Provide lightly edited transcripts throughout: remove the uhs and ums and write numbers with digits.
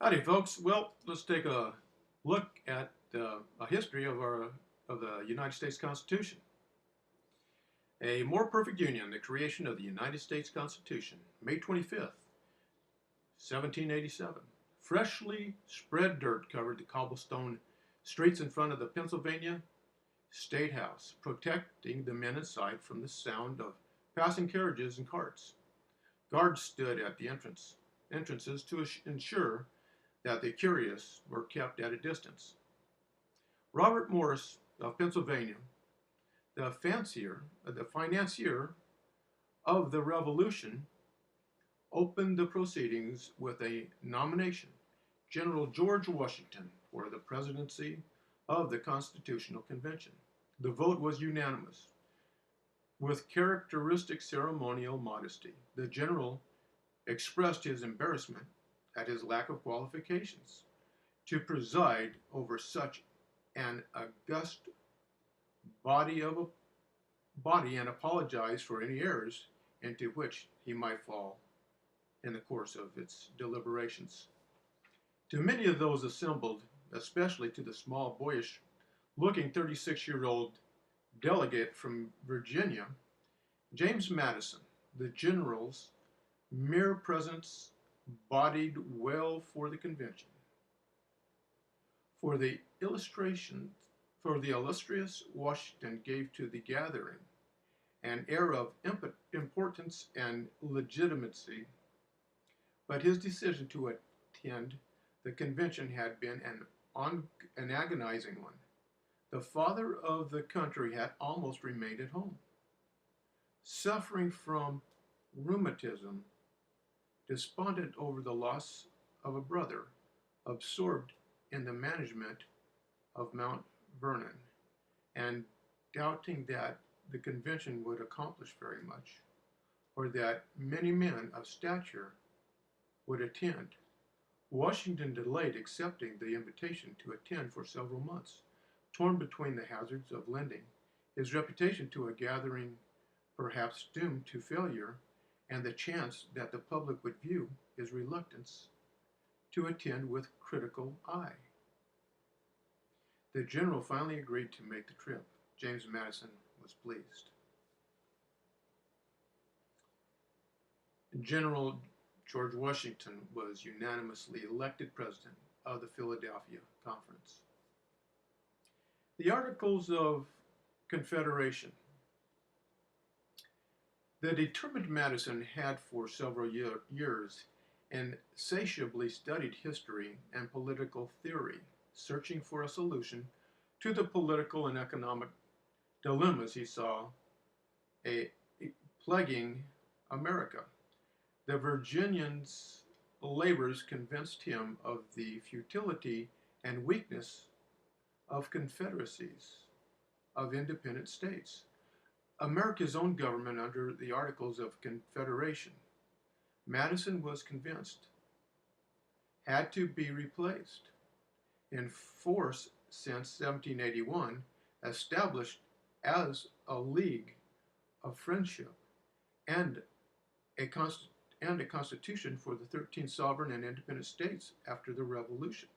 Howdy, folks. Well, let's take a look at a history of the United States Constitution. A more perfect union, the creation of the United States Constitution, May 25th, 1787. Freshly spread dirt covered the cobblestone streets in front of the Pennsylvania State House, protecting the men inside from the sound of passing carriages and carts. Guards stood at the entrances to ensure that the curious were kept at a distance. Robert Morris of Pennsylvania, the financier of the Revolution, opened the proceedings with a nomination, General George Washington, for the presidency of the Constitutional Convention. The vote was unanimous. With characteristic ceremonial modesty, the general expressed his embarrassment at his lack of qualifications to preside over such an august body and apologized for any errors into which he might fall in the course of its deliberations. To many of those assembled, especially to the small, boyish looking 36-year-old delegate from Virginia, James Madison, the general's mere presence bodied well for the convention. For the illustration, for the illustrious Washington gave to the gathering an air of importance and legitimacy, but his decision to attend the convention had been an agonizing one. The father of the country had almost remained at home, suffering from rheumatism, despondent over the loss of a brother, absorbed in the management of Mount Vernon, and doubting that the convention would accomplish very much, or that many men of stature would attend. Washington delayed accepting the invitation to attend for several months, torn between the hazards of lending his reputation to a gathering perhaps doomed to failure, and the chance that the public would view his reluctance to attend with critical eye. The general finally agreed to make the trip. James Madison was pleased. General George Washington was unanimously elected president of the Philadelphia Conference. The Articles of Confederation. The determined Madison had for several years insatiably studied history and political theory, searching for a solution to the political and economic dilemmas he saw plaguing America. The Virginian's labors convinced him of the futility and weakness of confederacies, of independent states. America's own government under the Articles of Confederation, Madison was convinced, had to be replaced, in force since 1781, established as a league of friendship and a constitution for the 13 sovereign and independent states after the Revolution.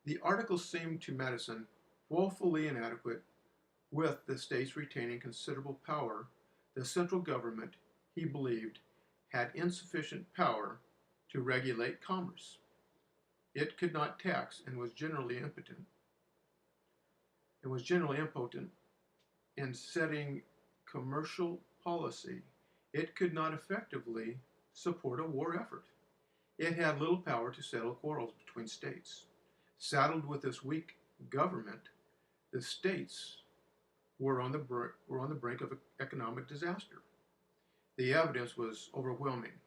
The articles seemed to Madison woefully inadequate. With the states retaining considerable power, the central government, he believed, had insufficient power to regulate commerce. It could not tax and was generally impotent. In setting commercial policy. It could not effectively support a war effort. It had little power to settle quarrels between states. Saddled with this weak government, the states were on the brink of economic disaster. The evidence was overwhelming.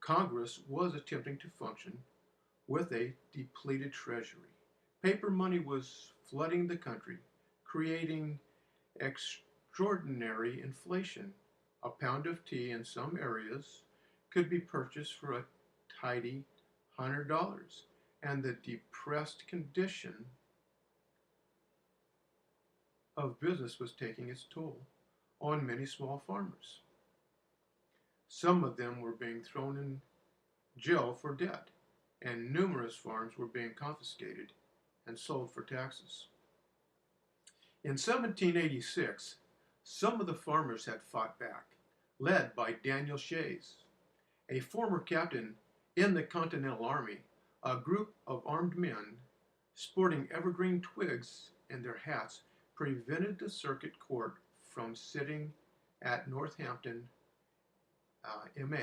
Congress was attempting to function with a depleted treasury. Paper money was flooding the country, creating extraordinary inflation. A pound of tea in some areas could be purchased for a tidy $100, and the depressed condition of business was taking its toll on many small farmers. Some of them were being thrown in jail for debt. and numerous farms were being confiscated and sold for taxes. In 1786, some of the farmers had fought back, led by Daniel Shays, a former captain in the Continental Army. A group of armed men sporting evergreen twigs in their hats prevented the circuit court from sitting at Northampton, MA,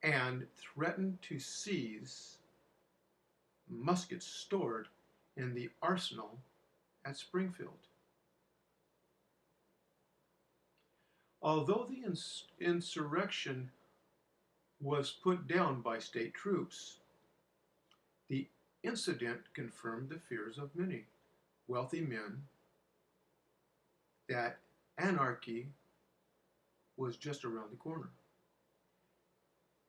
and threatened to seize muskets stored in the arsenal at Springfield. Although the insurrection was put down by state troops, the incident confirmed the fears of many wealthy men that anarchy was just around the corner.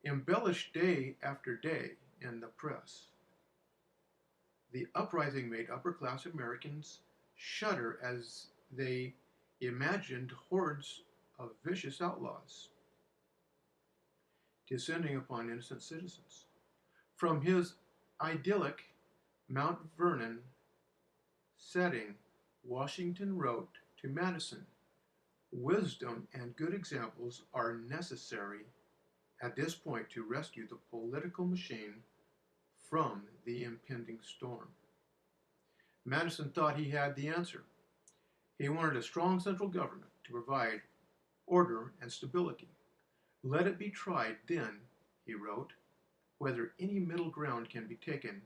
Embellished day after day in the press, the uprising made upper-class Americans shudder as they imagined hordes of vicious outlaws descending upon innocent citizens. From his idyllic Mount Vernon setting, Washington wrote to Madison, "Wisdom and good examples are necessary at this point to rescue the political machine from the impending storm." Madison thought he had the answer. He wanted a strong central government to provide order and stability. "Let it be tried then," he wrote, "whether any middle ground can be taken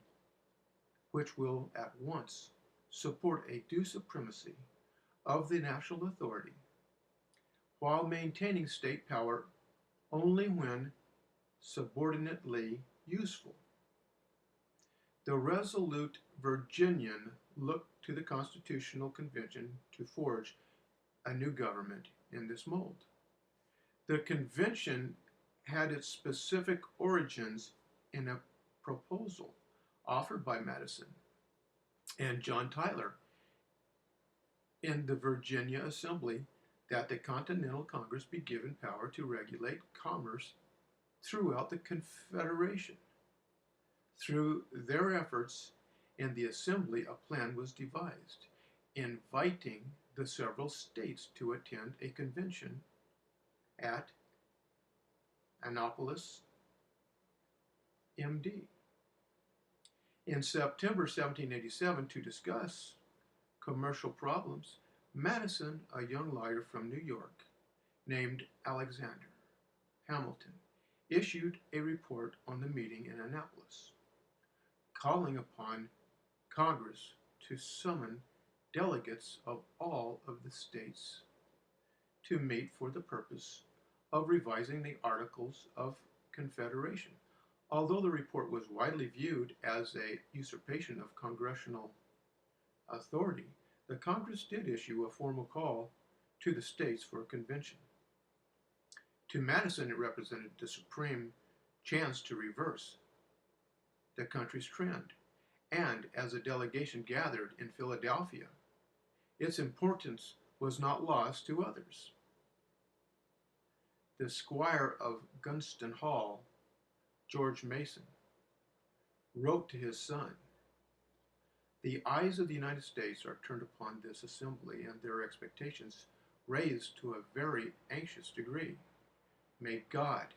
which will at once support a due supremacy of the national authority while maintaining state power only when subordinately useful." The resolute Virginian looked to the Constitutional Convention to forge a new government in this mold. The convention had its specific origins in a proposal offered by Madison and John Tyler in the Virginia Assembly that the Continental Congress be given power to regulate commerce throughout the Confederation. Through their efforts in the Assembly, a plan was devised, inviting the several states to attend a convention at Annapolis, MD, in September 1787 to discuss commercial problems. Madison, a young lawyer from New York named Alexander Hamilton, issued a report on the meeting in Annapolis, calling upon Congress to summon delegates of all of the states to meet for the purpose of revising the Articles of Confederation. Although the report was widely viewed as a usurpation of congressional authority, the Congress did issue a formal call to the states for a convention. To Madison, it represented the supreme chance to reverse the country's trend, and as a delegation gathered in Philadelphia, its importance was not lost to others. The Squire of Gunston Hall, George Mason, wrote to his son, "The eyes of the United States are turned upon this assembly and their expectations raised to a very anxious degree. May God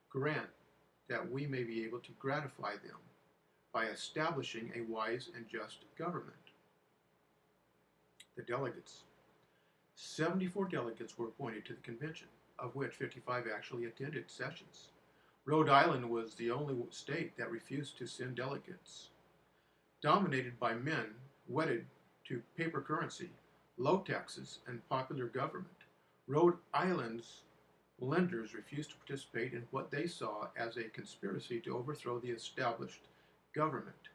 grant that we may be able to gratify them by establishing a wise and just government." The delegates. 74 delegates were appointed to the convention, of which 55 actually attended sessions. Rhode Island was the only state that refused to send delegates. Dominated by men wedded to paper currency, low taxes, and popular government, Rhode Island's lenders refused to participate in what they saw as a conspiracy to overthrow the established government.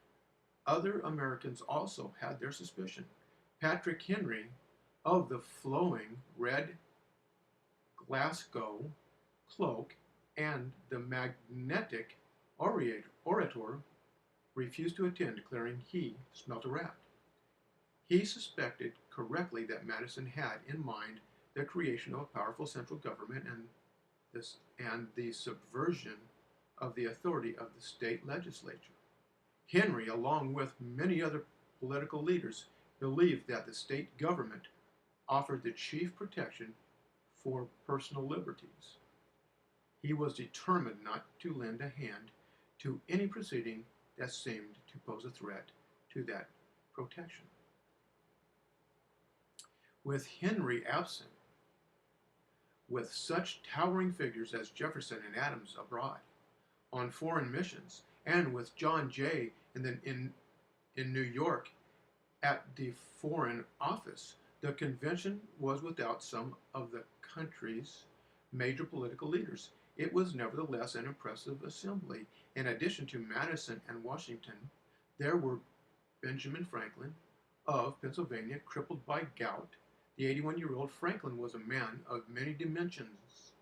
Other Americans also had their suspicion. Patrick Henry of the flowing red Glasgow cloak and the magnetic orator refused to attend, declaring he smelt a rat. He suspected correctly that Madison had in mind the creation of a powerful central government and the subversion of the authority of the state legislature. Henry, along with many other political leaders, believed that the state government offered the chief protection for personal liberties. He was determined not to lend a hand to any proceeding that seemed to pose a threat to that protection. With Henry absent, with such towering figures as Jefferson and Adams abroad on foreign missions, and with John Jay in New York at the Foreign Office, the convention was without some of the country's major political leaders. It was nevertheless an impressive assembly. In addition to Madison and Washington, there were Benjamin Franklin of Pennsylvania, crippled by gout. The 81-year-old Franklin was a man of many dimensions: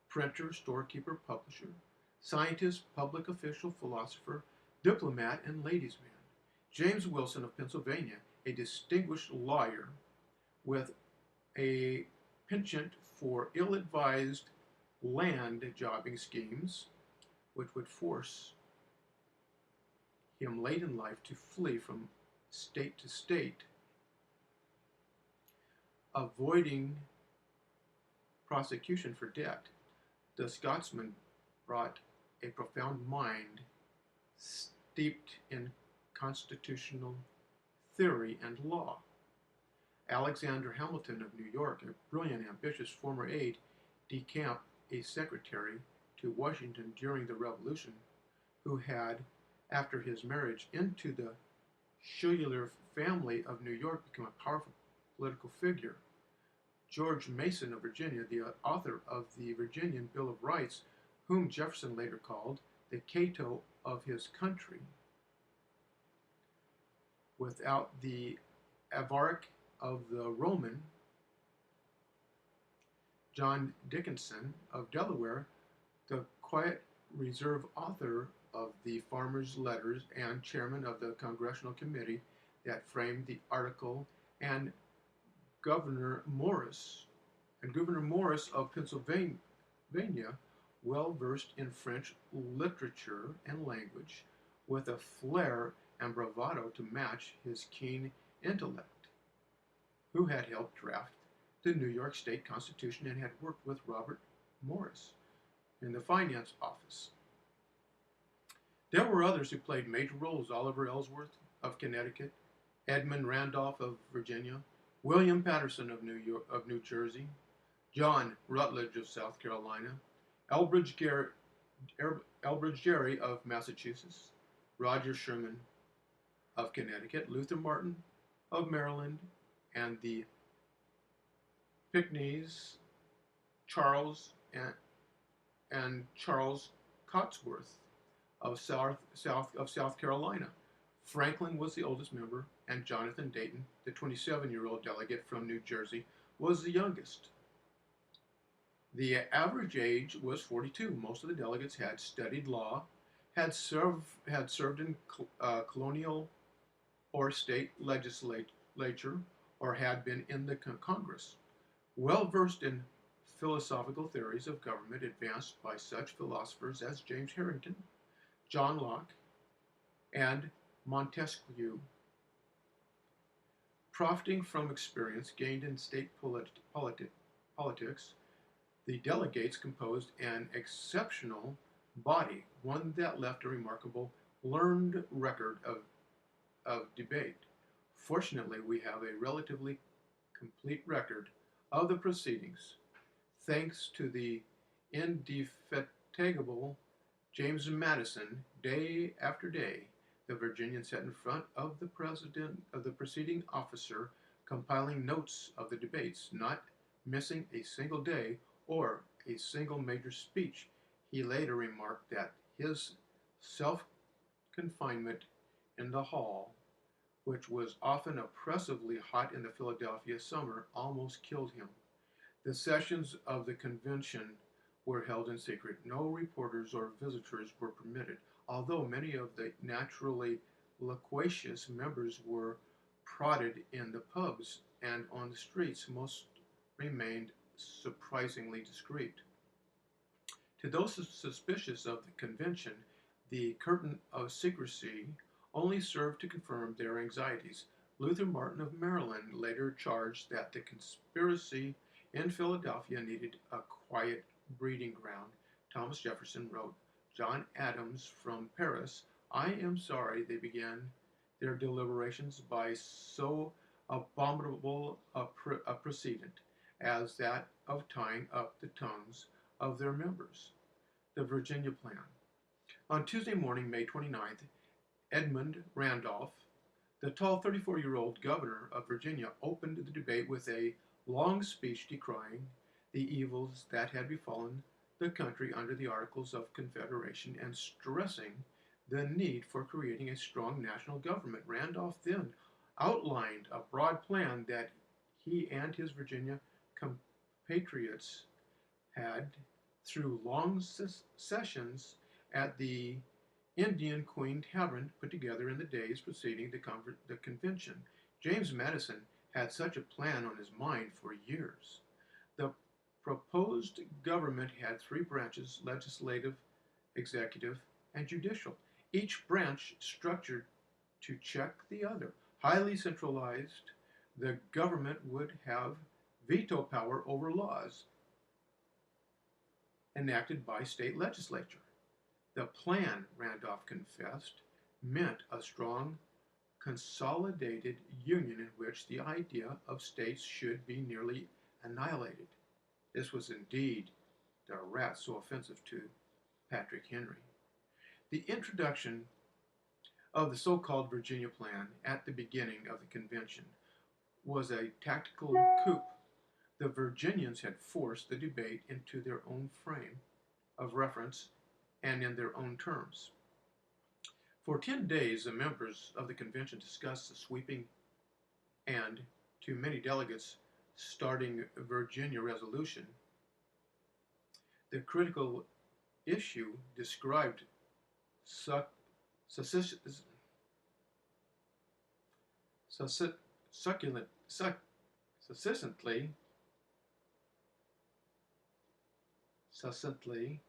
printer, storekeeper, publisher, scientist, public official, philosopher, diplomat, and ladies' man. James Wilson of Pennsylvania, a distinguished lawyer with a penchant for ill-advised land jobbing schemes, which would force him late in life to flee from state to state, avoiding prosecution for debt. The Scotsman brought a profound mind steeped in constitutional theory and law. Alexander Hamilton of New York, a brilliant, ambitious former aide de camp, a secretary to Washington during the Revolution, who had, after his marriage into the Schuyler family of New York, become a powerful political figure. George Mason of Virginia, the author of the Virginian Bill of Rights, whom Jefferson later called the Cato of his country. Without the Avaric of the Roman, John Dickinson of Delaware, the quiet, reserved author of the Farmer's Letters and chairman of the Congressional Committee that framed the article, and Gouverneur Morris of Pennsylvania, well versed in French literature and language, with a flair and bravado to match his keen intellect, who had helped draft the New York State Constitution and had worked with Robert Morris in the finance office. There were others who played major roles: Oliver Ellsworth of Connecticut, Edmund Randolph of Virginia, William Patterson of New Jersey, John Rutledge of South Carolina, Elbridge Gerry of Massachusetts, Roger Sherman of Connecticut, Luther Martin of Maryland, and the Pinckneys, Charles Cotesworth of South Carolina. Franklin was the oldest member, and Jonathan Dayton, the 27-year-old delegate from New Jersey, was the youngest. The average age was 42. Most of the delegates had studied law, had served in colonial or state legislature, or had been in the Congress. Well versed in philosophical theories of government advanced by such philosophers as James Harrington, John Locke, and Montesquieu. Profiting from experience gained in state politics, the delegates composed an exceptional body, one that left a remarkable learned record of debate. Fortunately, we have a relatively complete record of the proceedings, thanks to the indefatigable James Madison. Day after day, the Virginian sat in front of the proceeding officer, compiling notes of the debates, not missing a single day or a single major speech. He later remarked that his self-confinement in the hall, which was often oppressively hot in the Philadelphia summer, almost killed him. The sessions of the convention were held in secret. No reporters or visitors were permitted. Although many of the naturally loquacious members were prodded in the pubs and on the streets, most remained surprisingly discreet. To those suspicious of the convention, the curtain of secrecy only served to confirm their anxieties. Luther Martin of Maryland later charged that the conspiracy in Philadelphia needed a quiet breeding ground. Thomas Jefferson wrote, John Adams from Paris, I am sorry they began their deliberations by so abominable a precedent as that of tying up the tongues of their members. The Virginia Plan. On Tuesday morning, May 29th, Edmund Randolph, the tall 34-year-old governor of Virginia, opened the debate with a long speech decrying the evils that had befallen the country under the Articles of Confederation and stressing the need for creating a strong national government. Randolph then outlined a broad plan that he and his Virginia compatriots had, through long sessions at the Indian Queen Tavern, put together in the days preceding the convention. James Madison had such a plan on his mind for years. The proposed government had three branches: legislative, executive, and judicial, each branch structured to check the other. Highly centralized, the government would have veto power over laws enacted by state legislature. The plan, Randolph confessed, meant a strong, consolidated union in which the idea of states should be nearly annihilated. This was indeed the rat so offensive to Patrick Henry. The introduction of the so-called Virginia Plan at the beginning of the convention was a tactical coup. The Virginians had forced the debate into their own frame of reference and in their own terms. For 10 days, the members of the convention discussed the sweeping and, to many delegates, starting Virginia resolution. The critical issue described succinctly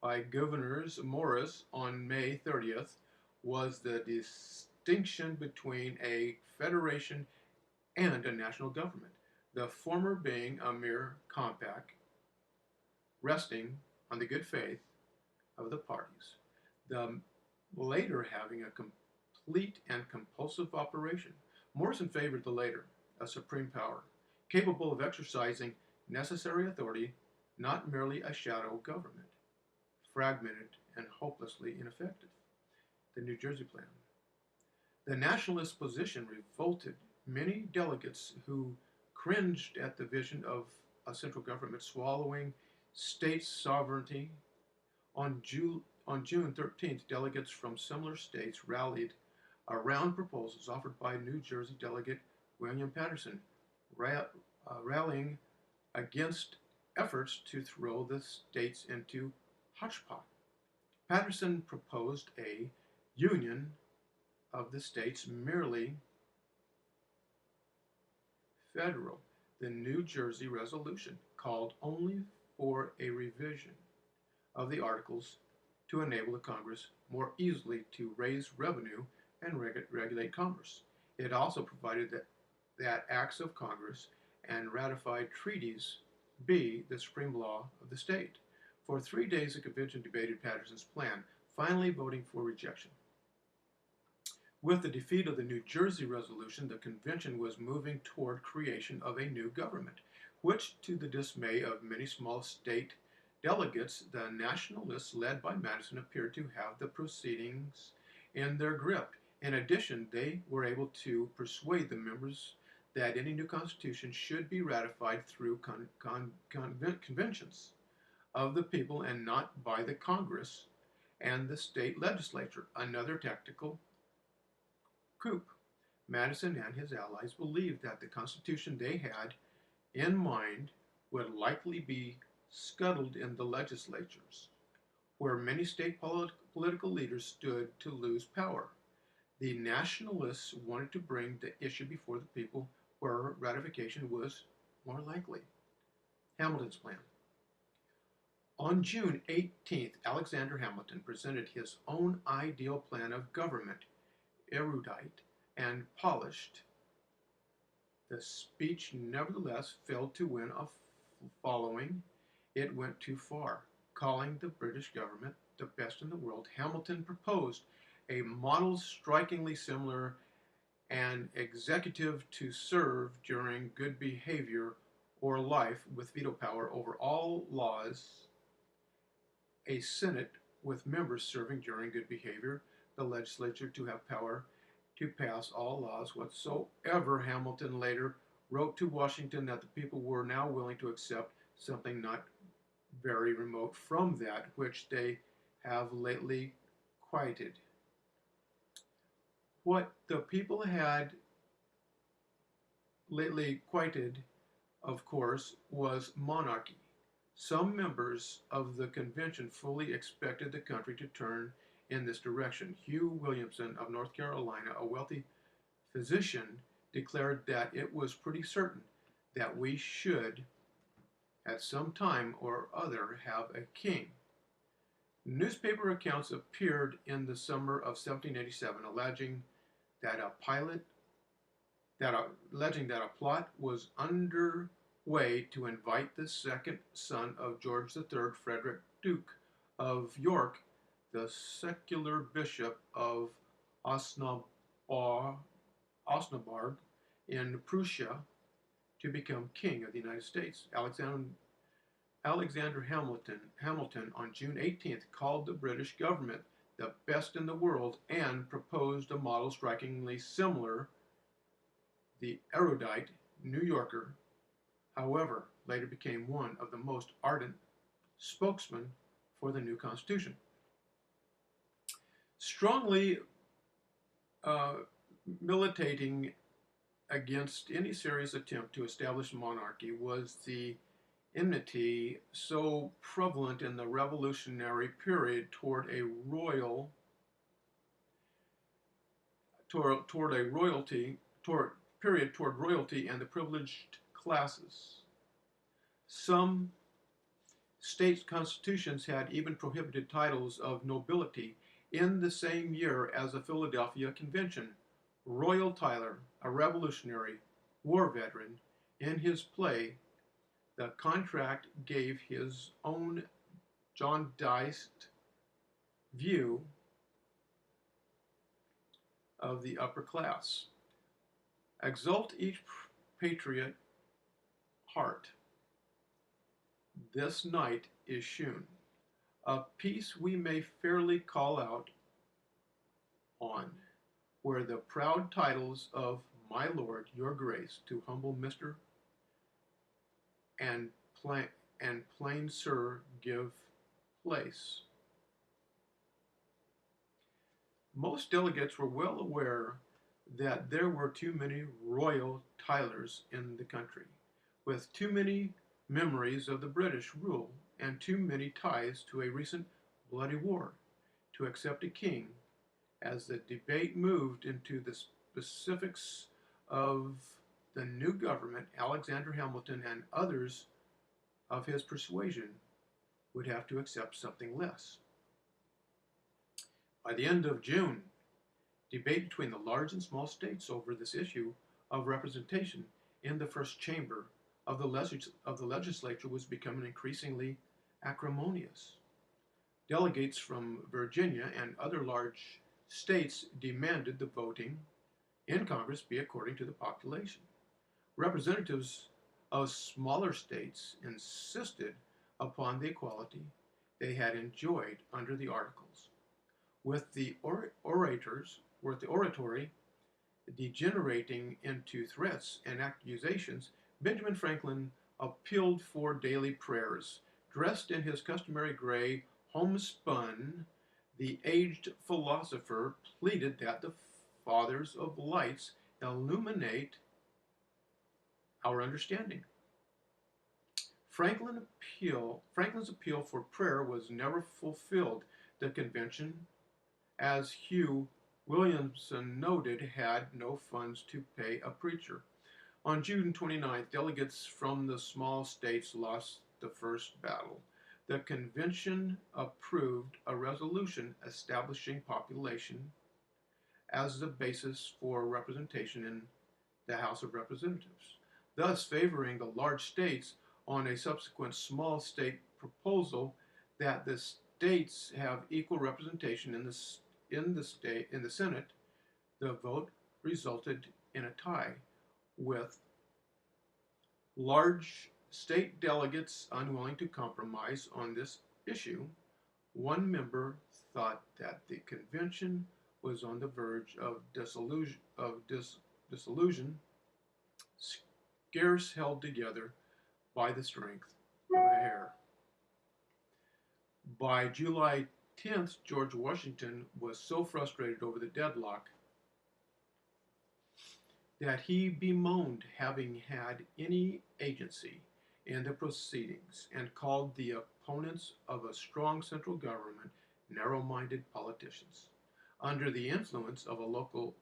by Governors Morris on May 30th was the distinction between a federation and a national government, the former being a mere compact resting on the good faith of the parties, the later having a complete and compulsive operation. Morrison favored the later, a supreme power, capable of exercising necessary authority, not merely a shadow government, fragmented and hopelessly ineffective. The New Jersey Plan. The nationalist position revolted many delegates who cringed at the vision of a central government swallowing state sovereignty. On June 13th, delegates from similar states rallied around proposals offered by New Jersey delegate William Patterson, rallying against efforts to throw the states into hodgepodge. Patterson proposed a union of the states merely federal. The New Jersey resolution called only for a revision of the Articles to enable the Congress more easily to raise revenue and regulate commerce. It also provided that acts of Congress and ratified treaties be the supreme law of the state. For 3 days, the convention debated Patterson's plan, finally voting for rejection. With the defeat of the New Jersey resolution, the convention was moving toward creation of a new government, which, to the dismay of many small state delegates, the nationalists led by Madison appeared to have the proceedings in their grip. In addition, they were able to persuade the members that any new constitution should be ratified through conventions of the people and not by the Congress and the state legislature, another tactical coup. Madison and his allies believed that the constitution they had in mind would likely be scuttled in the legislatures, where many state political leaders stood to lose power. The nationalists wanted to bring the issue before the people where ratification was more likely. Hamilton's plan. On June 18th, Alexander Hamilton presented his own ideal plan of government, erudite and polished. The speech nevertheless failed to win a following. It went too far. Calling the British government the best in the world, Hamilton proposed a model strikingly similar: an executive to serve during good behavior or life with veto power over all laws, a Senate with members serving during good behavior, the legislature to have power to pass all laws whatsoever. Hamilton later wrote to Washington that the people were now willing to accept something not very remote from that which they have lately quieted. What the people had lately quieted, of course, was monarchy. Some members of the convention fully expected the country to turn in this direction. Hugh Williamson of North Carolina, a wealthy physician, declared that it was pretty certain that we should, at some time or other, have a king. Newspaper accounts appeared in the summer of 1787 alleging that a plot was underway to invite the second son of George III, Frederick, Duke of York, the secular bishop of Osnaburg in Prussia, to become king of the United States. Alexander Hamilton on June 18th called the British government the best in the world and proposed a model strikingly similar. The erudite New Yorker, however, later became one of the most ardent spokesmen for the new Constitution. Strongly militating against any serious attempt to establish monarchy was the enmity so prevalent in the Revolutionary period toward a royalty and the privileged classes. Some state constitutions had even prohibited titles of nobility. In the same year as the Philadelphia Convention, Royal Tyler, a Revolutionary War veteran, in his play The Contract gave his own jaundiced view of the upper class. Exult each patriot heart. This night is shewn. A peace we may fairly call out on, where the proud titles of my lord, your grace, to humble Mr. and plain sir give place. Most delegates were well aware that there were too many royal Tylers in the country, with too many memories of the British rule and too many ties to a recent bloody war, to accept a king. As the debate moved into the specifics of the new government, Alexander Hamilton and others of his persuasion would have to accept something less. By the end of June, debate between the large and small states over this issue of representation in the first chamber of the legislature was becoming increasingly acrimonious. Delegates from Virginia and other large states demanded the voting in Congress be according to the population. Representatives of smaller states insisted upon the equality they had enjoyed under the Articles. With the oratory degenerating into threats and accusations, Benjamin Franklin appealed for daily prayers. Dressed in his customary gray homespun, the aged philosopher pleaded that the fathers of lights illuminate our understanding. Franklin's appeal for prayer was never fulfilled. The convention, as Hugh Williamson noted, had no funds to pay a preacher. On June 29th, delegates from the small states lost the first battle. The convention approved a resolution establishing population as the basis for representation in the House of Representatives, thus favoring the large states on a subsequent small state proposal that the states have equal representation in the Senate. The vote resulted in a tie, with large state delegates unwilling to compromise on this issue. One member thought that the convention was on the verge of dissolution, scarce held together by the strength of a hair. By July 10th, George Washington was so frustrated over the deadlock that he bemoaned having had any agency in the proceedings and called the opponents of a strong central government narrow-minded politicians. Under the influence of local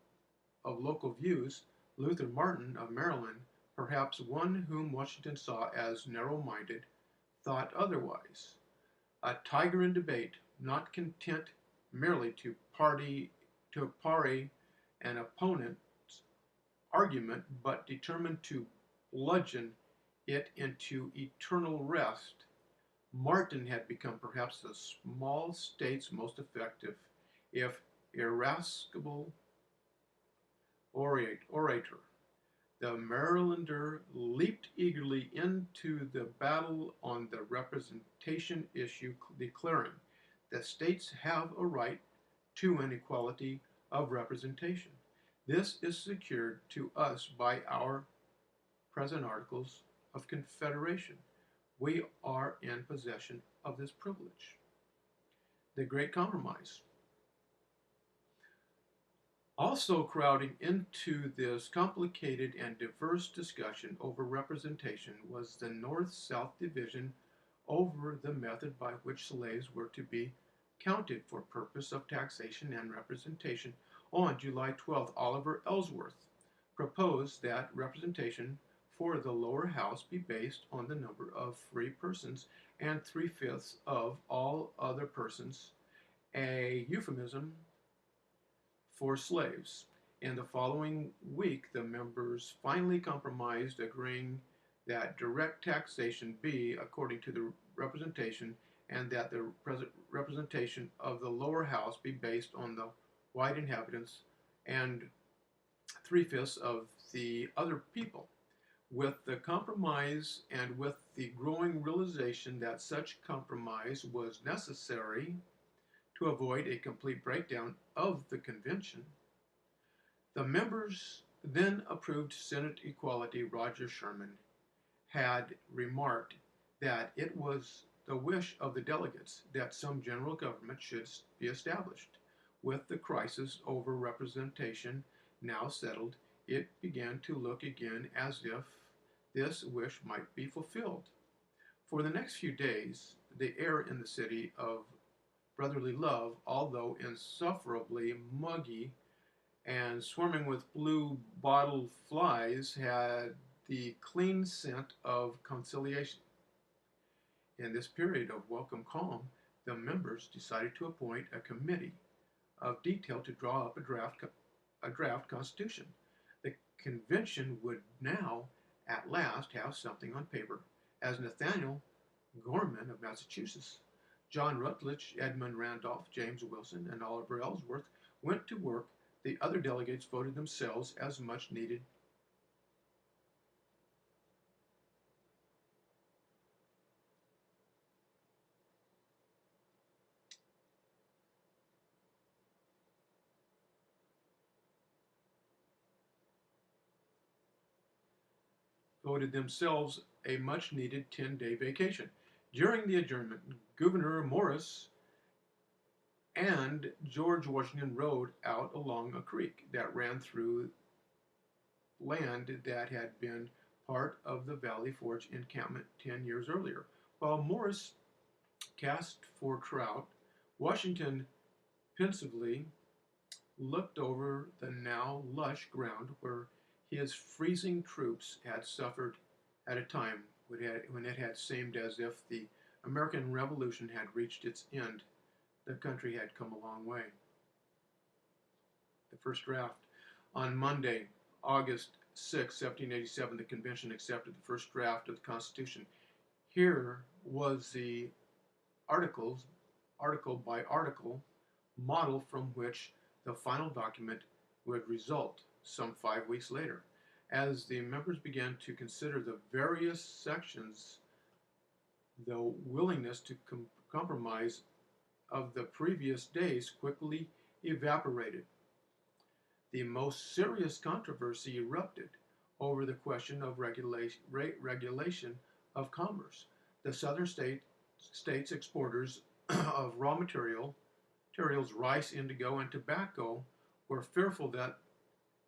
views, Luther Martin of Maryland, perhaps one whom Washington saw as narrow-minded, thought otherwise. A tiger in debate, not content merely to parry an opponent's argument, but determined to bludgeon it into eternal rest. Martin had become perhaps the small state's most effective, if irascible, orator. The Marylander leaped eagerly into the battle on the representation issue, declaring, "The states have a right to an equality of representation. This is secured to us by our present Articles of Confederation. We are in possession of this privilege." The Great Compromise. Also crowding into this complicated and diverse discussion over representation was the North-South division over the method by which slaves were to be counted for purpose of taxation and representation. On July 12th, Oliver Ellsworth proposed that representation for the lower house be based on the number of free persons and 3/5 of all other persons, a euphemism for slaves. In the following week, the members finally compromised, agreeing that direct taxation be according to the representation, and that the representation of the lower house be based on the white inhabitants and 3/5 of the other people. With the compromise and with the growing realization that such compromise was necessary to avoid a complete breakdown of the convention, the members then approved Senate Equality. Roger Sherman had remarked that it was the wish of the delegates that some general government should be established. With the crisis over representation now settled, it began to look again as if this wish might be fulfilled. For the next few days, the air in the city of brotherly love, although insufferably muggy and swarming with blue bottle flies, had the clean scent of conciliation. In this period of welcome calm, the members decided to appoint a committee of detail to draw up a draft constitution. The convention would now, at last, have something on paper, as Nathaniel Gorman of Massachusetts, John Rutledge, Edmund Randolph, James Wilson, and Oliver Ellsworth went to work. The other delegates voted themselves as much needed voted themselves a much-needed 10-day vacation. During the adjournment, Gouverneur Morris and George Washington rode out along a creek that ran through land that had been part of the Valley Forge encampment 10 years earlier. While Morris cast for trout, Washington pensively looked over the now lush ground where his freezing troops had suffered at a time when it had seemed as if the American Revolution had reached its end. The country had come a long way. The first draft. On Monday, August 6, 1787, the convention accepted the first draft of the Constitution. Here was the article by article model from which the final document would result some 5 weeks later. As the members began to consider the various sections, the willingness to compromise of the previous days quickly evaporated. The most serious controversy erupted over the question of regulation of commerce. The southern states exporters of raw materials, rice, indigo, and tobacco, were fearful that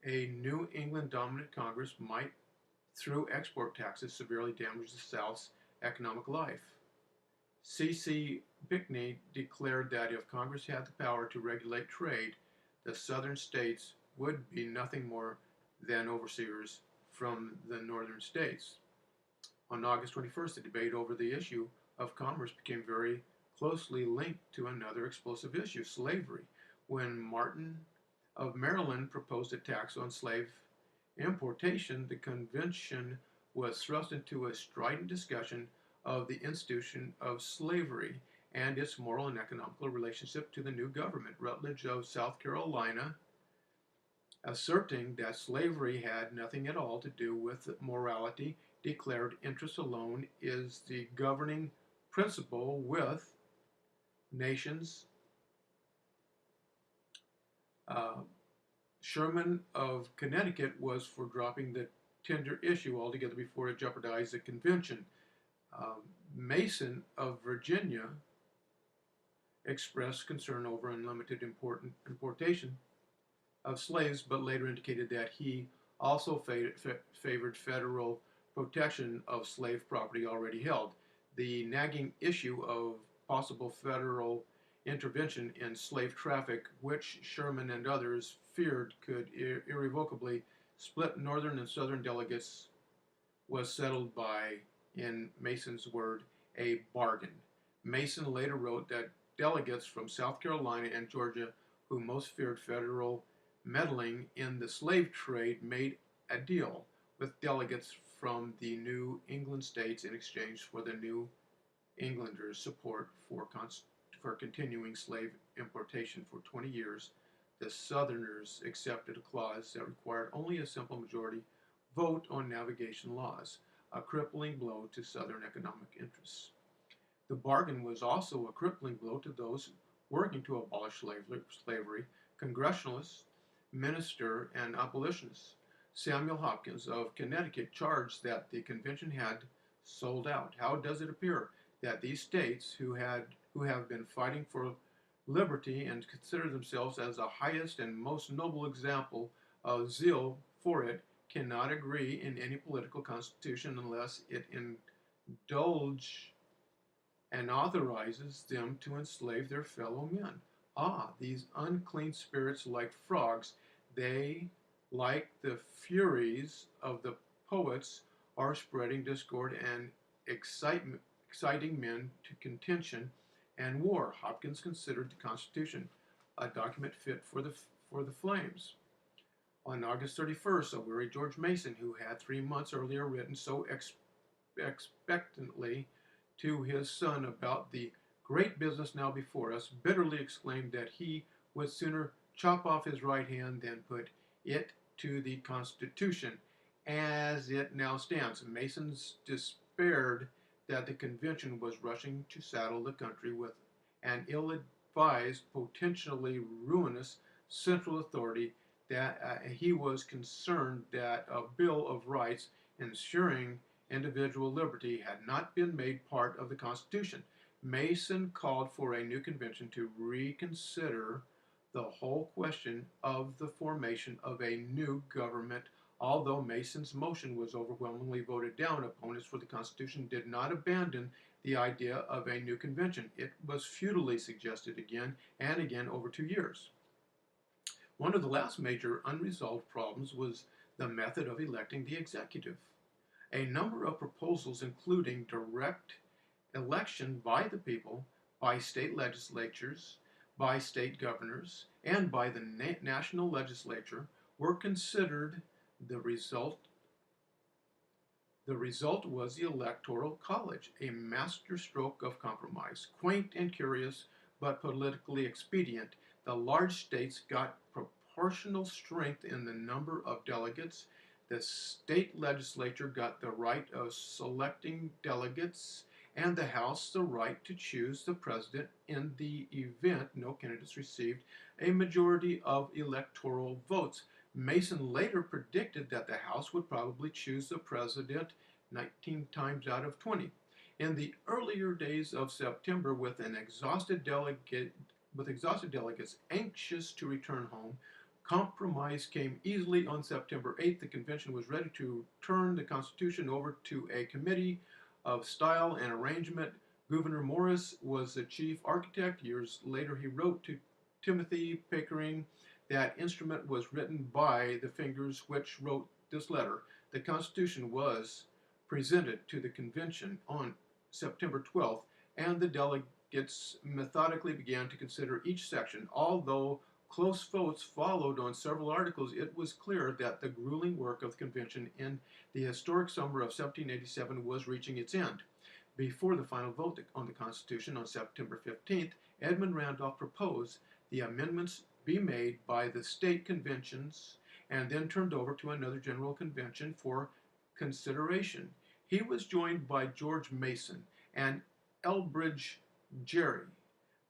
a New England dominant Congress might, through export taxes, severely damage the South's economic life. C.C. Pinckney declared that if Congress had the power to regulate trade, the southern states would be nothing more than overseers from the northern states. On August 21st, the debate over the issue of commerce became very closely linked to another explosive issue, slavery. When Martin of Maryland proposed a tax on slave importation, the convention was thrust into a strident discussion of the institution of slavery and its moral and economical relationship to the new government. Rutledge of South Carolina, asserting that slavery had nothing at all to do with morality, declared interest alone is the governing principle with nations. Sherman of Connecticut was for dropping the tender issue altogether before it jeopardized the convention. Mason of Virginia expressed concern over unlimited importation of slaves, but later indicated that he also favored federal protection of slave property already held. The nagging issue of possible federal intervention in slave traffic, which Sherman and others feared could irrevocably split northern and southern delegates, was settled by, in Mason's word, a bargain. Mason later wrote that delegates from South Carolina and Georgia, who most feared federal meddling in the slave trade, made a deal with delegates from the New England states in exchange for the New Englanders' support for continuing slave importation for 20 years. The Southerners accepted a clause that required only a simple majority vote on navigation laws, a crippling blow to Southern economic interests. The bargain was also a crippling blow to those working to abolish slavery, Congressionalists, minister, and abolitionists. Samuel Hopkins of Connecticut charged that the convention had sold out. How does it appear that these states who have been fighting for liberty and consider themselves as the highest and most noble example of zeal for it cannot agree in any political constitution unless it indulge and authorizes them to enslave their fellow men? Ah, these unclean spirits, like frogs, they, like the furies of the poets, are spreading discord and exciting men to contention and war. Hopkins considered the Constitution a document fit for the flames. On August 31st, a weary George Mason, who had 3 months earlier written so expectantly to his son about the great business now before us, bitterly exclaimed that he would sooner chop off his right hand than put it to the Constitution as it now stands. Mason's despaired that the convention was rushing to saddle the country with an ill-advised, potentially ruinous central authority, that he was concerned that a Bill of Rights ensuring individual liberty had not been made part of the Constitution. Mason called for a new convention to reconsider the whole question of the formation of a new government. Although Mason's motion was overwhelmingly voted down, opponents for the Constitution did not abandon the idea of a new convention. It was futilely suggested again and again over 2 years. One of the last major unresolved problems was the method of electing the executive. A number of proposals, including direct election by the people, by state legislatures, by state governors, and by the national legislature were considered the result. The result was the Electoral College, a masterstroke of compromise, quaint and curious, but politically expedient. The large states got proportional strength in the number of delegates. The state legislature got the right of selecting delegates, and the House the right to choose the president in the event no candidates received a majority of electoral votes. Mason later predicted that the House would probably choose the president 19 times out of 20. In the earlier days of September, with exhausted delegates anxious to return home, compromise came easily. On September 8th, the convention was ready to turn the Constitution over to a committee of style and arrangement. Gouverneur Morris was the chief architect. Years later, he wrote to Timothy Pickering that instrument was written by the fingers which wrote this letter. The Constitution was presented to the convention on September 12th, and the delegates methodically began to consider each section. Although close votes followed on several articles, it was clear that the grueling work of the convention in the historic summer of 1787 was reaching its end. Before the final vote on the Constitution on September 15th, Edmund Randolph proposed the amendments be made by the state conventions and then turned over to another general convention for consideration. He was joined by George Mason and Elbridge Gerry.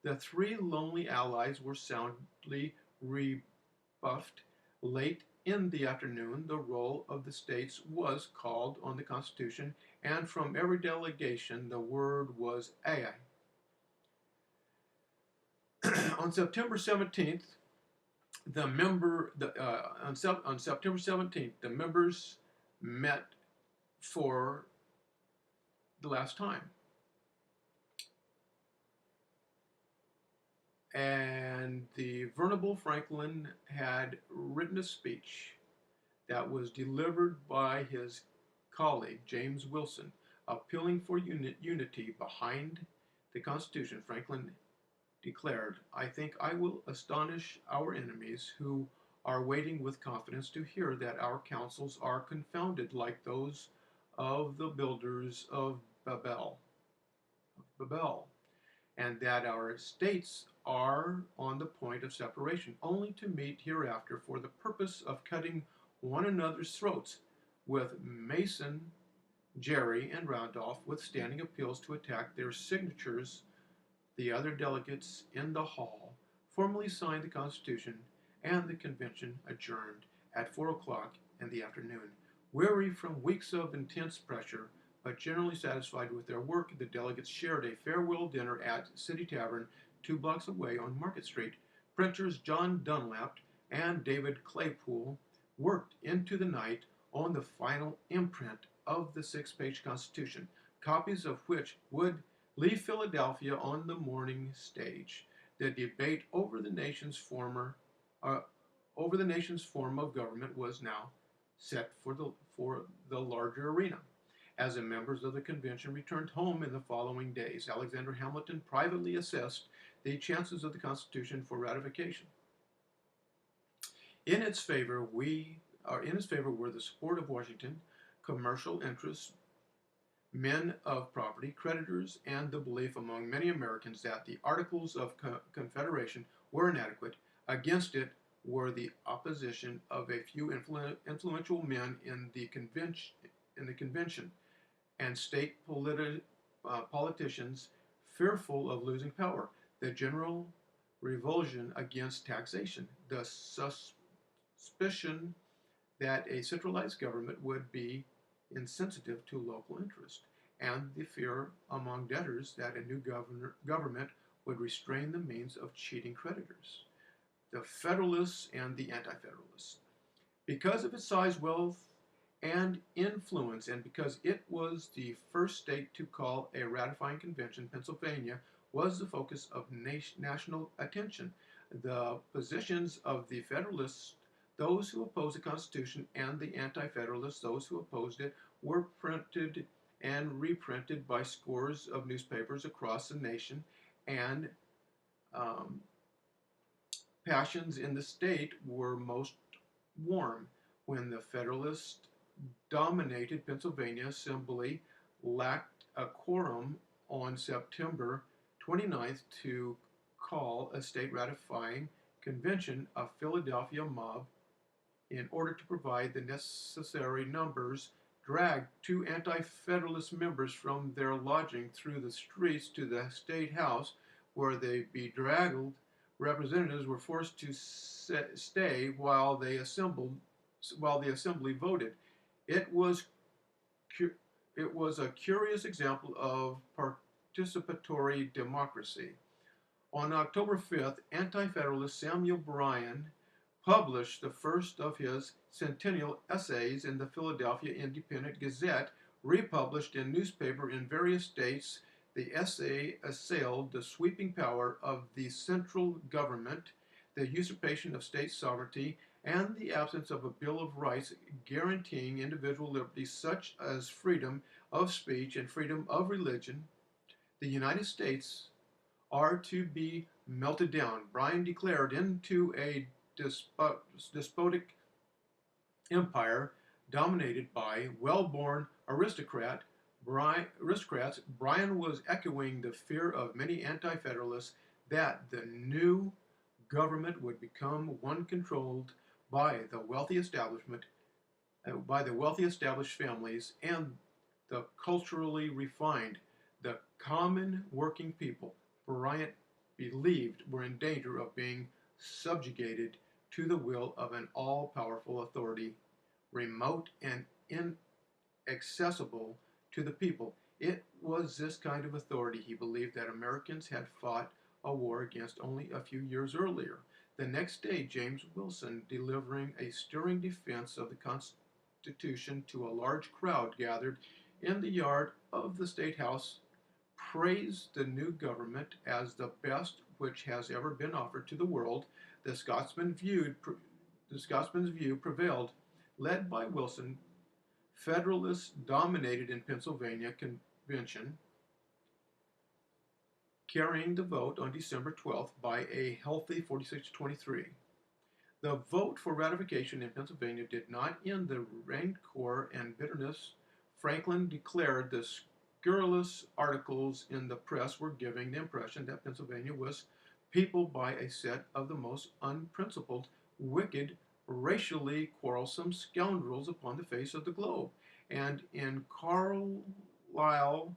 The three lonely allies were soundly rebuffed. Late in the afternoon, the roll of the states was called on the Constitution, and from every delegation the word was aye. On September 17th, on September 17th, the members met for the last time. And the Venerable Franklin had written a speech that was delivered by his colleague, James Wilson, appealing for unity behind the Constitution. Franklin declared, "I think I will astonish our enemies who are waiting with confidence to hear that our counsels are confounded like those of the builders of Babel, and that our states are on the point of separation, only to meet hereafter for the purpose of cutting one another's throats, with Mason, Gerry, and Randolph withstanding appeals to attack their signatures. The other delegates in the hall formally signed the Constitution, and the convention adjourned at 4 o'clock in the afternoon. Weary from weeks of intense pressure, but generally satisfied with their work, the delegates shared a farewell dinner at City Tavern 2 blocks away on Market Street. Printers John Dunlap and David Claypool worked into the night on the final imprint of the 6-page Constitution, copies of which would leave Philadelphia on the morning stage. The debate over the nation's form of government was now set for the larger arena. As the members of the convention returned home in the following days, Alexander Hamilton privately assessed the chances of the Constitution for ratification. In its favor were the support of Washington, commercial interests, men of property, creditors, and the belief among many Americans that the Articles of Confederation were inadequate. Against it were the opposition of a few influential men in the convention, and state politicians fearful of losing power. The general revulsion against taxation, the suspicion that a centralized government would be insensitive to local interest, and the fear among debtors that a new government would restrain the means of cheating creditors. The Federalists and the Anti-Federalists. Because of its size, wealth, and influence, and because it was the first state to call a ratifying convention, Pennsylvania was the focus of national attention. The positions of the Federalists, those who opposed the Constitution, and the Anti-Federalists, those who opposed it, were printed and reprinted by scores of newspapers across the nation, and um, passions in the state were most warm when the Federalist dominated Pennsylvania Assembly lacked a quorum on September 29th to call a state ratifying convention. A Philadelphia mob, in order to provide the necessary numbers, dragged two anti-Federalist members from their lodging through the streets to the State House, where the bedraggled representatives were forced to stay while the assembly voted. It was it was a curious example of participatory democracy. On October 5th, anti-Federalist Samuel Bryan published the first of his centennial essays in the Philadelphia Independent Gazette, republished in newspaper in various states. The essay assailed the sweeping power of the central government, the usurpation of state sovereignty, and the absence of a Bill of Rights guaranteeing individual liberties such as freedom of speech and freedom of religion. The United States are to be melted down, Bryan declared, into a despotic empire dominated by well-born aristocrats. Bryan was echoing the fear of many anti-federalists that the new government would become one controlled by the wealthy established families and the culturally refined. The common working people, Bryant believed, were in danger of being subjugated to the will of an all-powerful authority, remote and inaccessible to the people. It was this kind of authority, he believed, that Americans had fought a war against only a few years earlier. The next day, James Wilson, delivering a stirring defense of the Constitution to a large crowd gathered in the yard of the State House, praised the new government as the best which has ever been offered to the world. The Scotsman's view prevailed. Led by Wilson, Federalists dominated in Pennsylvania Convention, carrying the vote on December 12th by a healthy 46-23. The vote for ratification in Pennsylvania did not end the rancor and bitterness. Franklin declared the scurrilous articles in the press were giving the impression that Pennsylvania was peopled by a set of the most unprincipled, wicked, racially quarrelsome scoundrels upon the face of the globe. And in Carlisle,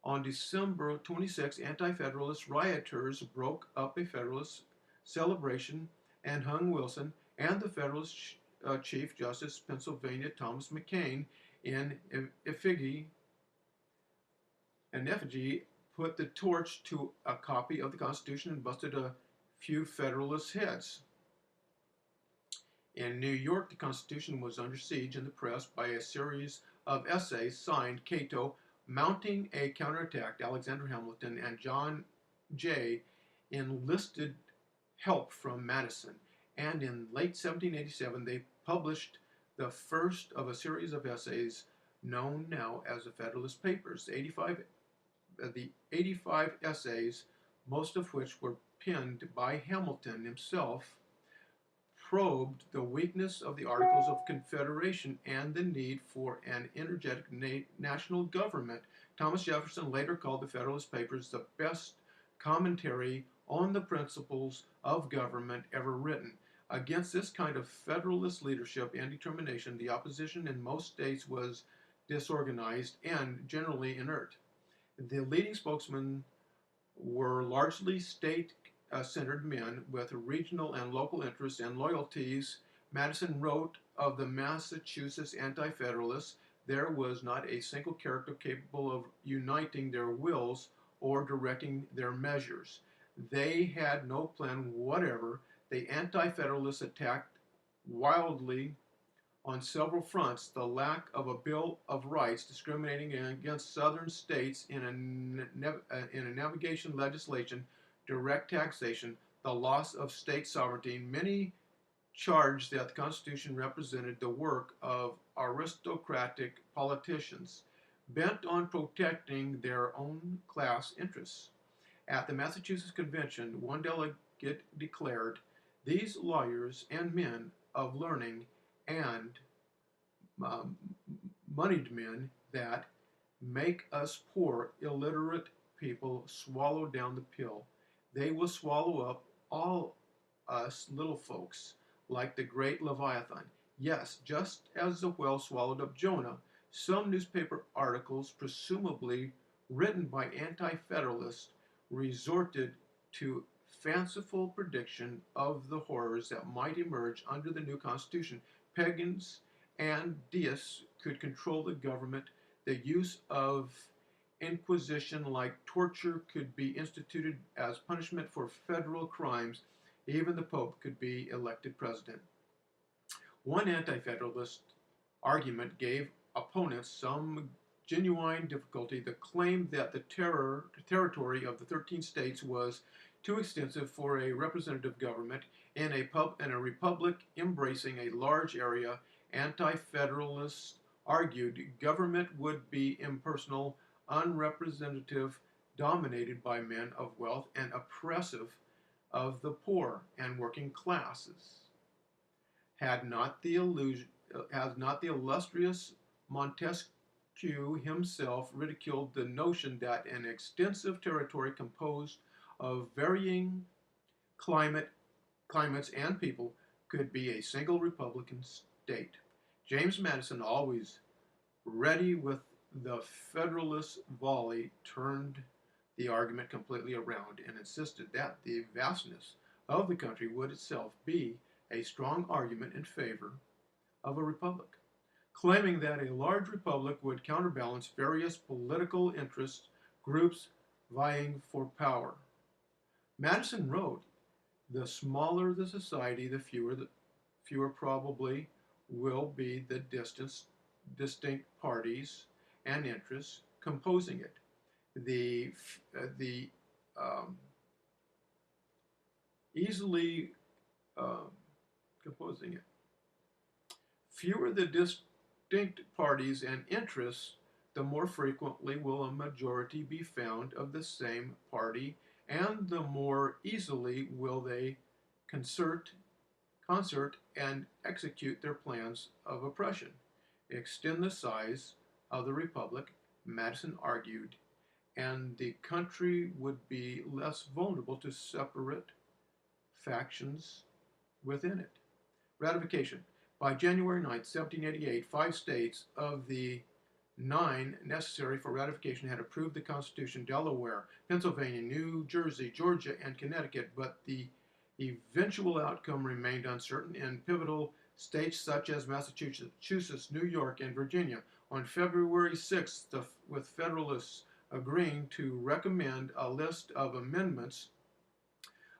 on December 26, anti-Federalist rioters broke up a Federalist celebration and hung Wilson and the Federalist Chief Justice Pennsylvania Thomas McCain in effigy, put the torch to a copy of the Constitution and busted a few Federalist heads. In New York, the Constitution was under siege in the press by a series of essays signed Cato, mounting a counterattack. Alexander Hamilton and John Jay enlisted help from Madison, and in late 1787 they published the first of a series of essays known now as the Federalist Papers. The 85 essays, most of which were penned by Hamilton himself, probed the weakness of the Articles of Confederation and the need for an energetic national government. Thomas Jefferson later called the Federalist Papers the best commentary on the principles of government ever written. Against this kind of Federalist leadership and determination, the opposition in most states was disorganized and generally inert. The leading spokesmen were largely state-centered men with regional and local interests and loyalties. Madison wrote of the Massachusetts Anti-Federalists, there was not a single character capable of uniting their wills or directing their measures. They had no plan whatever. The Anti-Federalists attacked wildly on several fronts: the lack of a Bill of Rights discriminating against southern states in a navigation legislation, direct taxation, the loss of state sovereignty. Many charged that the Constitution represented the work of aristocratic politicians. bent on protecting their own class interests. At the Massachusetts Convention, one delegate declared, "These lawyers and men of learning and um, moneyed men that make us poor, illiterate people swallow down the pill. They will swallow up all us little folks like the great Leviathan. Yes, just as the whale swallowed up Jonah, some newspaper articles, presumably written by anti-federalists, resorted to fanciful prediction of the horrors that might emerge under the new Constitution. Pagans and deists could control the government. The use of inquisition like torture could be instituted as punishment for federal crimes. Even the Pope could be elected president." One anti-federalist argument gave opponents some genuine difficulty. The claim that the territory of the 13 states was too extensive for a representative government in a republic embracing a large area. Anti-federalists argued government would be impersonal, unrepresentative, dominated by men of wealth, and oppressive of the poor and working classes. Had not the illustrious Montesquieu himself ridiculed the notion that an extensive territory composed of varying climates and people could be a single republican state? James Madison, always ready with the Federalist volley, turned the argument completely around and insisted that the vastness of the country would itself be a strong argument in favor of a republic, claiming that a large republic would counterbalance various political interest groups vying for power. Madison wrote, "The smaller the society, the fewer probably will be the distinct parties and interests composing it. The easily composing it. Fewer the distinct parties and interests, the more frequently will a majority be found of the same party, and the more easily will they concert and execute their plans of oppression. Extend the size of the republic," Madison argued, "and the country would be less vulnerable to separate factions within it." Ratification. By January 9, 1788, 5 states of the 9 necessary for ratification had approved the Constitution: Delaware, Pennsylvania, New Jersey, Georgia, and Connecticut, but the eventual outcome remained uncertain in pivotal states such as Massachusetts, New York, and Virginia. On February 6th, with Federalists agreeing to recommend a list of amendments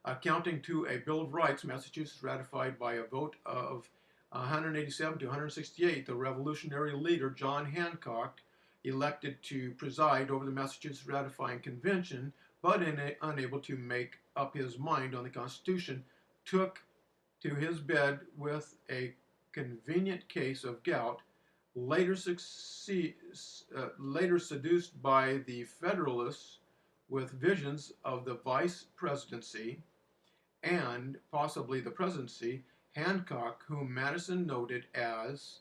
amounting to a Bill of Rights, Massachusetts ratified by a vote of 187 to 168. The Revolutionary leader, John Hancock, elected to preside over the Massachusetts ratifying convention, but unable to make up his mind on the Constitution, took to his bed with a convenient case of gout. Later seduced by the Federalists with visions of the vice presidency and possibly the presidency, Hancock, whom Madison noted as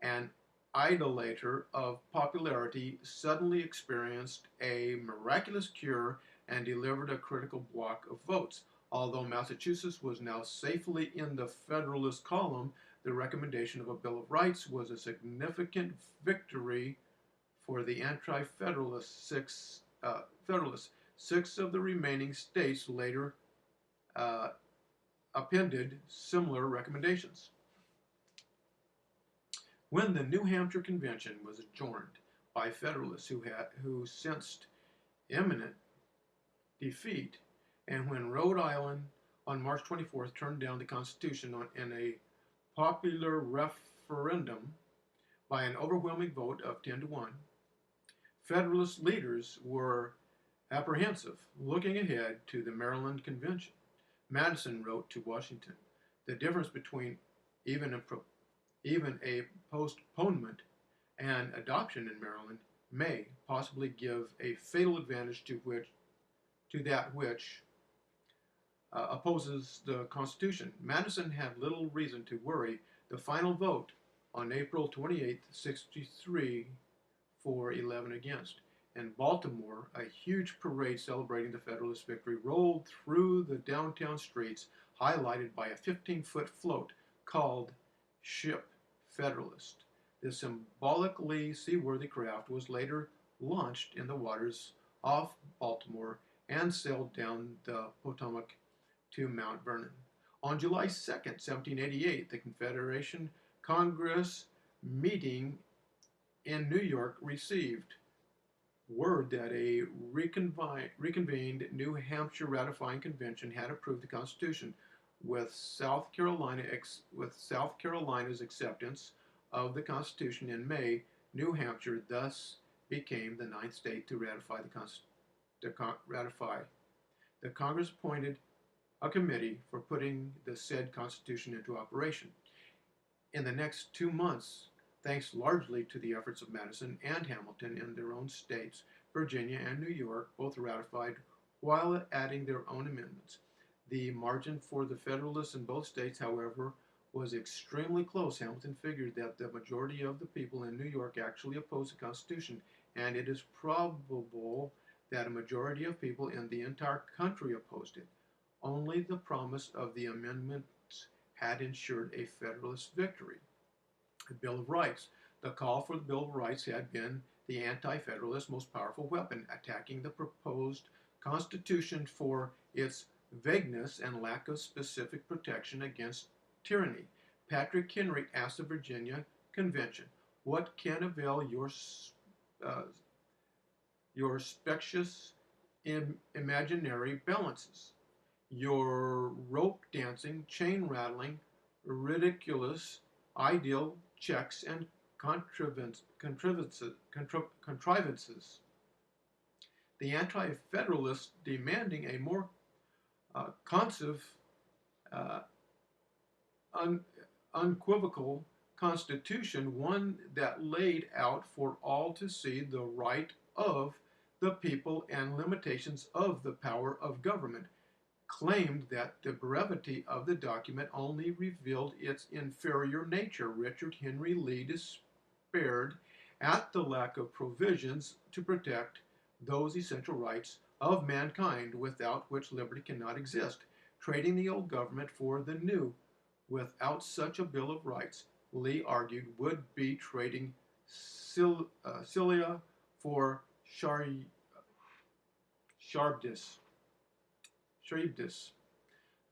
an idolater of popularity, suddenly experienced a miraculous cure and delivered a critical block of votes. Although Massachusetts was now safely in the Federalist column, the recommendation of a Bill of Rights was a significant victory for the anti-Federalist Federalists. 6 of the remaining states later appended similar recommendations. When the New Hampshire Convention was adjourned by Federalists who sensed imminent defeat, and when Rhode Island on March 24th turned down the Constitution in a popular referendum by an overwhelming vote of 10 to 1, Federalist leaders were apprehensive, looking ahead to the Maryland Convention. Madison wrote to Washington, "The difference between even a postponement and adoption in Maryland may possibly give a fatal advantage to that which opposes the Constitution. Madison had little reason to worry. The final vote on April 28, 63, for 11 against. In Baltimore, a huge parade celebrating the Federalist victory rolled through the downtown streets, highlighted by a 15-foot float called Ship Federalist. This symbolically seaworthy craft was later launched in the waters off Baltimore and sailed down the Potomac to Mount Vernon. On July 2nd, 1788, the Confederation Congress meeting in New York received word that a reconvened New Hampshire ratifying convention had approved the Constitution, with South Carolina's acceptance of the Constitution in May. New Hampshire thus became the ninth state to ratify The Congress appointed a committee for putting the said Constitution into operation. In the next 2 months, thanks largely to the efforts of Madison and Hamilton in their own states, Virginia and New York both ratified while adding their own amendments. The margin for the Federalists in both states, however, was extremely close. Hamilton figured that the majority of the people in New York actually opposed the Constitution, and it is probable that a majority of people in the entire country opposed it. Only the promise of the amendments had ensured a Federalist victory. The Bill of Rights. The call for the Bill of Rights had been the anti-Federalist most powerful weapon, attacking the proposed Constitution for its vagueness and lack of specific protection against tyranny. Patrick Henry asked the Virginia Convention, "What can avail your specious imaginary balances? Your rope dancing, chain rattling, ridiculous ideal checks and contrivances. The anti-federalists demanding a more unequivocal constitution, one that laid out for all to see the right of the people and limitations of the power of government, claimed that the brevity of the document only revealed its inferior nature. Richard Henry Lee despaired at the lack of provisions to protect those essential rights of mankind without which liberty cannot exist. Trading the old government for the new without such a Bill of Rights, Lee argued, would be trading Cilia for Charybdis.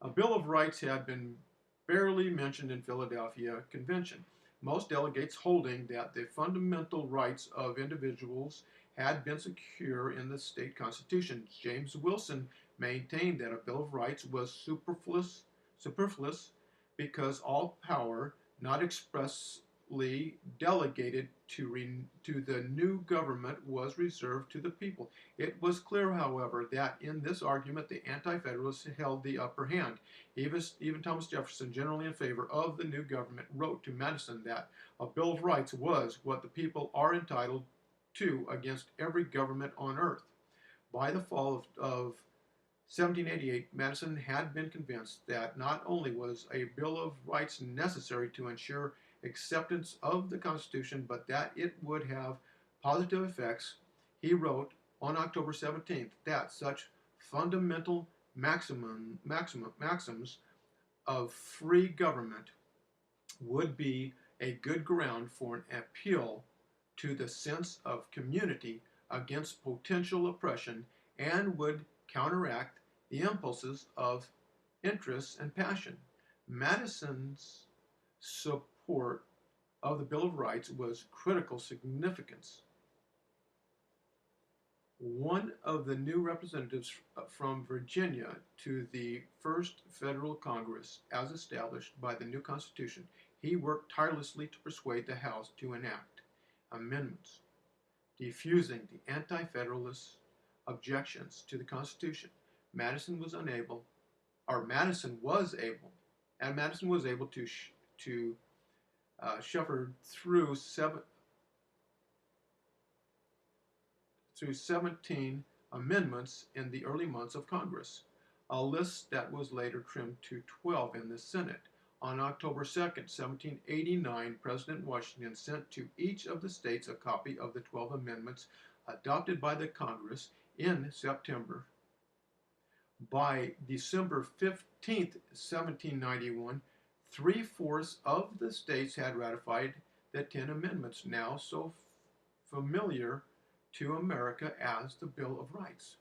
A Bill of Rights had been barely mentioned in Philadelphia Convention, most delegates holding that the fundamental rights of individuals had been secure in the state constitution. James Wilson maintained that a Bill of Rights was superfluous because all power not expressly delegated to the new government was reserved to the people. It was clear, however, that in this argument the anti-federalists held the upper hand. Even Thomas Jefferson, generally in favor of the new government, wrote to Madison that a Bill of Rights was what the people are entitled to against every government on earth. By the fall of 1788, Madison had been convinced that not only was a Bill of Rights necessary to ensure acceptance of the Constitution, but that it would have positive effects. He wrote on October 17th that such fundamental maxims of free government would be a good ground for an appeal to the sense of community against potential oppression and would counteract the impulses of interest and passion. Madison's support of the Bill of Rights was critical significance. One of the new representatives from Virginia to the first federal Congress, as established by the new Constitution, he worked tirelessly to persuade the House to enact amendments defusing the anti-federalist objections to the Constitution. Madison was able to shepherd through through 17 amendments in the early months of Congress, a list that was later trimmed to 12 in the Senate. On October 2nd, 1789, President Washington sent to each of the states a copy of the 12 amendments adopted by the Congress in September. By December 15th, 1791, three-fourths of the states had ratified the 10 amendments, now so familiar to America as the Bill of Rights.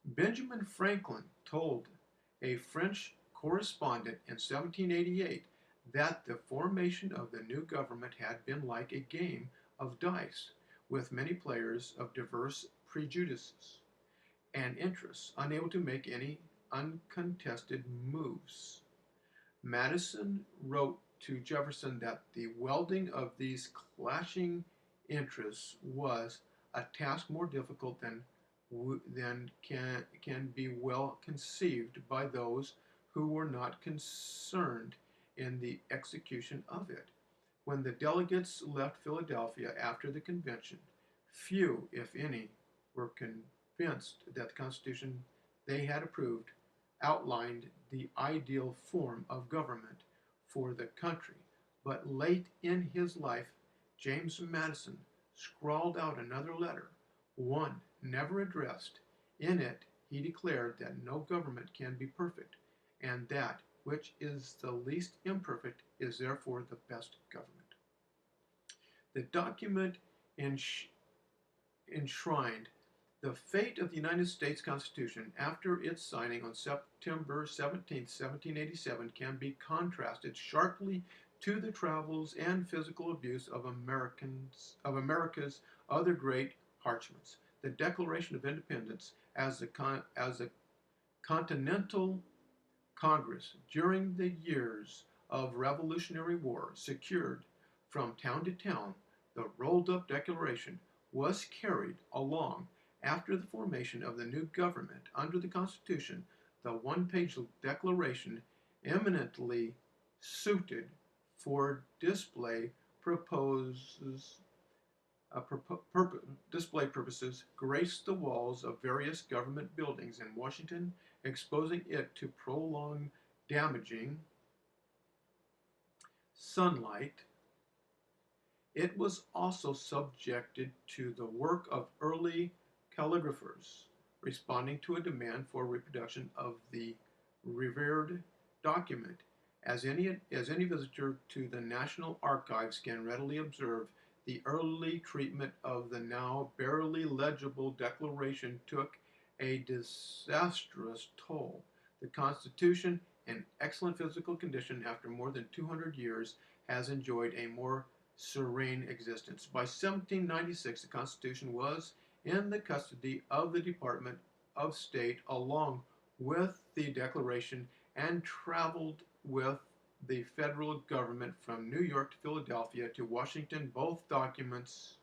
Benjamin Franklin told a French correspondent in 1788 that the formation of the new government had been like a game of dice, with many players of diverse prejudices and interests, unable to make any uncontested moves. Madison wrote to Jefferson that the welding of these clashing interests was a task more difficult than can be well conceived by those who were not concerned in the execution of it. When the delegates left Philadelphia after the convention, few, if any, were convinced that the Constitution they had approved outlined the ideal form of government for the country. But late in his life, James Madison scrawled out another letter, one never addressed. In it, he declared that no government can be perfect, and that which is the least imperfect is therefore the best government. The document enshrined the fate of the United States Constitution after its signing on September 17, 1787 can be contrasted sharply to the travels and physical abuse of America's other great parchments. The Declaration of Independence as a Continental Congress during the years of Revolutionary War secured from town to town. The rolled-up declaration was carried along after the formation of the new government under the Constitution. The one-page declaration, eminently suited for display purposes, graced the walls of various government buildings in Washington, exposing it to prolonged damaging sunlight. It was also subjected to the work of early calligraphers, responding to a demand for reproduction of the revered document. As any visitor to the National Archives can readily observe, the early treatment of the now barely legible Declaration took a disastrous toll. The Constitution, in excellent physical condition after more than 200 years, has enjoyed a more serene existence. By 1796, the Constitution was in the custody of the Department of State along with the Declaration and traveled with the federal government from New York to Philadelphia to Washington. Both documents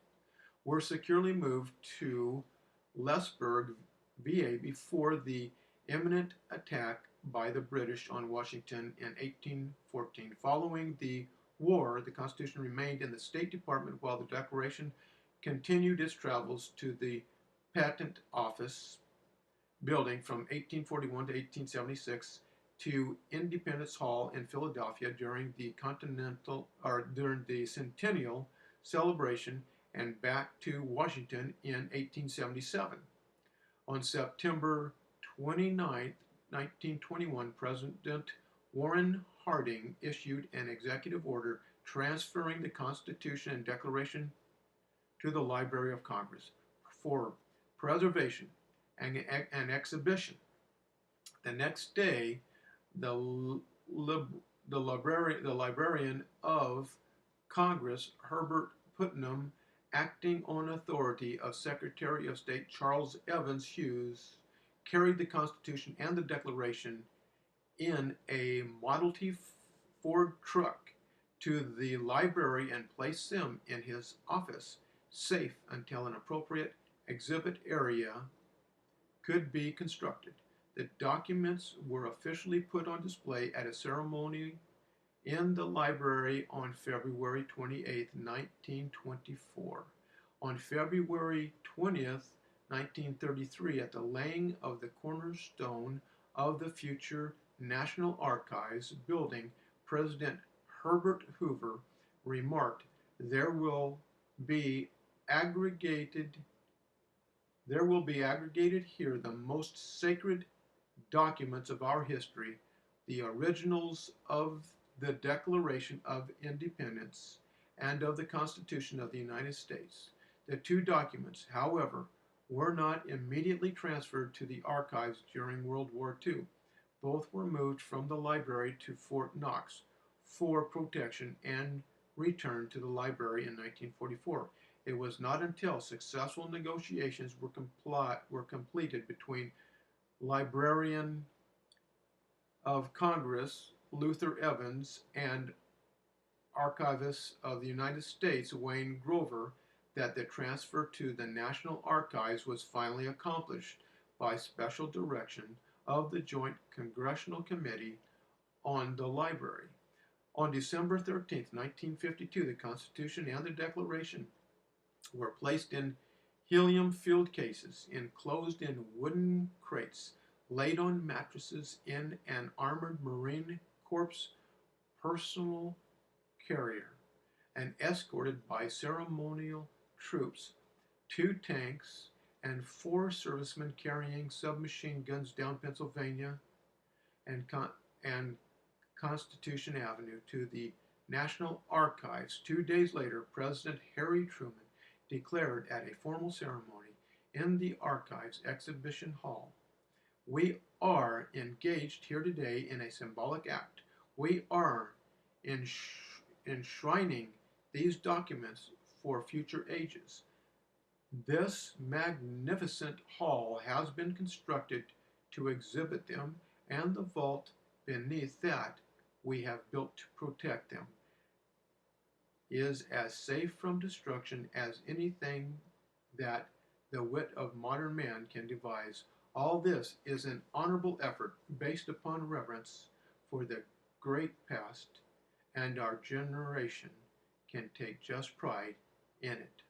were securely moved to Leesburg, VA, before the imminent attack by the British on Washington in 1814. Following the war, the Constitution remained in the State Department while the Declaration continued its travels to the Patent Office building from 1841 to 1876 to Independence Hall in Philadelphia during the Centennial celebration, and back to Washington in 1877. On September 29, 1921, President Warren Harding issued an executive order transferring the Constitution and Declaration to the Library of Congress for preservation and exhibition. The next day, the librarian of Congress, Herbert Putnam, acting on authority of Secretary of State Charles Evans Hughes, carried the Constitution and the Declaration in a Model T Ford truck to the library and placed them in his office, safe until an appropriate exhibit area could be constructed. The documents were officially put on display at a ceremony in the library on February 28, 1924. On February 20th, 1933, at the laying of the cornerstone of the future National Archives building, President Herbert Hoover remarked, be aggregated there will be aggregated here the most sacred documents of our history, the originals of the Declaration of Independence and of the Constitution of the United States. The two documents, however, were not immediately transferred to the archives during World War II. Both were moved from the library to Fort Knox for protection and returned to the library in 1944. It was not until successful negotiations were completed between Librarian of Congress Luther Evans and Archivist of the United States Wayne Grover that the transfer to the National Archives was finally accomplished by special direction of the Joint Congressional Committee on the Library. On December 13, 1952, the Constitution and the Declaration were placed in helium-filled cases, enclosed in wooden crates, laid on mattresses in an armored Marine Corps personal carrier, and escorted by ceremonial troops, 2 tanks, and 4 servicemen carrying submachine guns down Pennsylvania and Constitution Avenue to the National Archives. 2 days later, President Harry Truman declared at a formal ceremony in the Archives Exhibition Hall, "We are engaged here today in a symbolic act. We are enshrining these documents for future ages. This magnificent hall has been constructed to exhibit them, and the vault beneath that we have built to protect them is as safe from destruction as anything that the wit of modern man can devise. All this is an honorable effort based upon reverence for the great past, and our generation can take just pride in it."